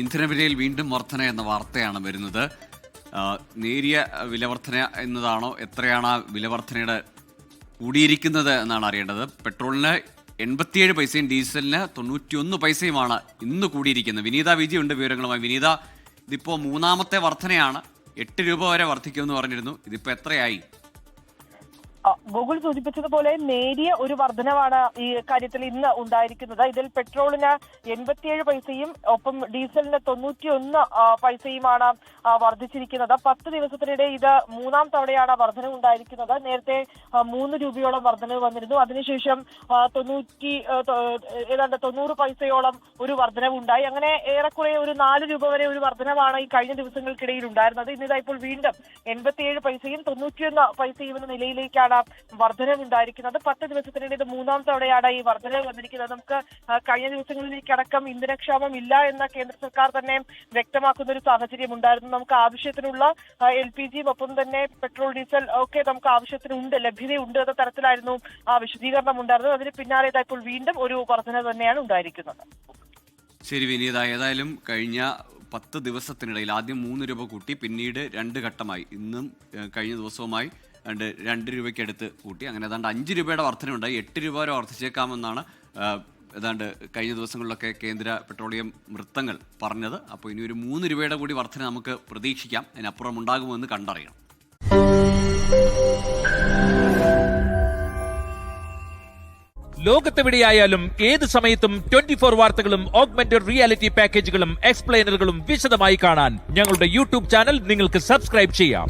ഇന്ധനവിലയിൽ വീണ്ടും വർധന എന്ന വാർത്തയാണ് വരുന്നത്. നേരിയ വിലവർധന എന്നതാണോ, എത്രയാണ് ആ വിലവർധനയുടെ കൂടിയിരിക്കുന്നത് എന്നാണ് അറിയേണ്ടത്. പെട്രോളിന് 87 പൈസയും ഡീസലിന് 91 പൈസയുമാണ് ഇന്ന് കൂടിയിരിക്കുന്നത്. വിനീത വിജയുണ്ട് വിവരങ്ങളുമായി. വിനീത, ഇതിപ്പോൾ മൂന്നാമത്തെ വർധനയാണ്. 8 രൂപ വരെ വർദ്ധിക്കുമെന്ന് പറഞ്ഞിരുന്നു. ഇതിപ്പോൾ എത്രയായി? ഗൂഗിൾ സൂചിപ്പിച്ചതുപോലെ നേരിയ ഒരു വർധനവാണ് ഈ കാര്യത്തിൽ ഇന്ന് ഉണ്ടായിരിക്കുന്നത്. ഇതിൽ പെട്രോളിന് 87 പൈസയും ഒപ്പം ഡീസലിന് 91 പൈസയുമാണ് വർദ്ധിച്ചിരിക്കുന്നത്. 10 ദിവസത്തിനിടെ ഇത് മൂന്നാം തവണയാണ് വർധനവ് ഉണ്ടായിരിക്കുന്നത്. നേരത്തെ 3 രൂപയോളം വർധനവ് വന്നിരുന്നു. അതിനുശേഷം ഏതാണ്ട് 90 പൈസയോളം ഒരു വർധനവ് ഉണ്ടായി. അങ്ങനെ ഏറെക്കുറെ ഒരു 4 രൂപ വരെ ഒരു വർധനവാണ് ഈ കഴിഞ്ഞ ദിവസങ്ങൾക്കിടയിൽ ഉണ്ടായിരുന്നത്. ഇന്നിതാ ഇപ്പോൾ വീണ്ടും 87 പൈസയും 91 പൈസയും എന്ന നിലയിലേക്കാണ് വർധനവുണ്ടായിരിക്കുന്നത്. 10 ദിവസത്തിനിടെ ഇത് മൂന്നാം തവണയാണ് ഈ വർധനവ് വന്നിരിക്കുന്നത്. നമുക്ക് കഴിഞ്ഞ ദിവസങ്ങളിലേക്കടക്കം ഇന്ധനക്ഷാമം ഇല്ല എന്ന കേന്ദ്ര സർക്കാർ തന്നെ വ്യക്തമാക്കുന്ന ഒരു സാഹചര്യം ഉണ്ടായിരുന്നു. നമുക്ക് ആവശ്യത്തിനുള്ള LPG ഒപ്പം തന്നെ പെട്രോൾ, ഡീസൽ ഒക്കെ നമുക്ക് ആവശ്യത്തിനുണ്ട്, ലഭ്യതയുണ്ട് എന്ന തരത്തിലായിരുന്നു ആ വിശദീകരണം ഉണ്ടായിരുന്നത്. അതിന് പിന്നാലെ ഇപ്പോൾ വീണ്ടും ഒരു വർധന തന്നെയാണ് ഉണ്ടായിരിക്കുന്നത്. ശരി വിനീത, ഏതായാലും കഴിഞ്ഞ 10 ദിവസത്തിനിടയിൽ ആദ്യം 3 രൂപ കൂട്ടി, പിന്നീട് 2 ഘട്ടമായി, ഇന്നും കഴിഞ്ഞ ദിവസവുമായി 2 രൂപയ്ക്ക് അടുത്ത് കൂട്ടി. അങ്ങനെ ഏതാണ്ട് 5 രൂപയുടെ വർധനയുണ്ടായി. 8 രൂപ വരെ വർദ്ധിച്ചേക്കാമെന്നാണ് ഏതാണ്ട് കഴിഞ്ഞ ദിവസങ്ങളിലൊക്കെ കേന്ദ്ര പെട്രോളിയം വൃത്തങ്ങൾ പറഞ്ഞത്. അപ്പോൾ ഇനി ഒരു 3 രൂപയുടെ കൂടി വർധന നമുക്ക് പ്രതീക്ഷിക്കാം. അതിനപ്പുറം ഉണ്ടാകുമോ എന്ന് കണ്ടറിയണം. ലോകത്തെവിടെയായാലും ഏത് സമയത്തും 24 വാർത്തകളും ഓഗ്മെന്റഡ് റിയാലിറ്റി പാക്കേജുകളും എക്സ്പ്ലെയിനറുകളും വിശദമായി കാണാൻ ഞങ്ങളുടെ യൂട്യൂബ് ചാനൽ നിങ്ങൾക്ക് സബ്സ്ക്രൈബ് ചെയ്യാം.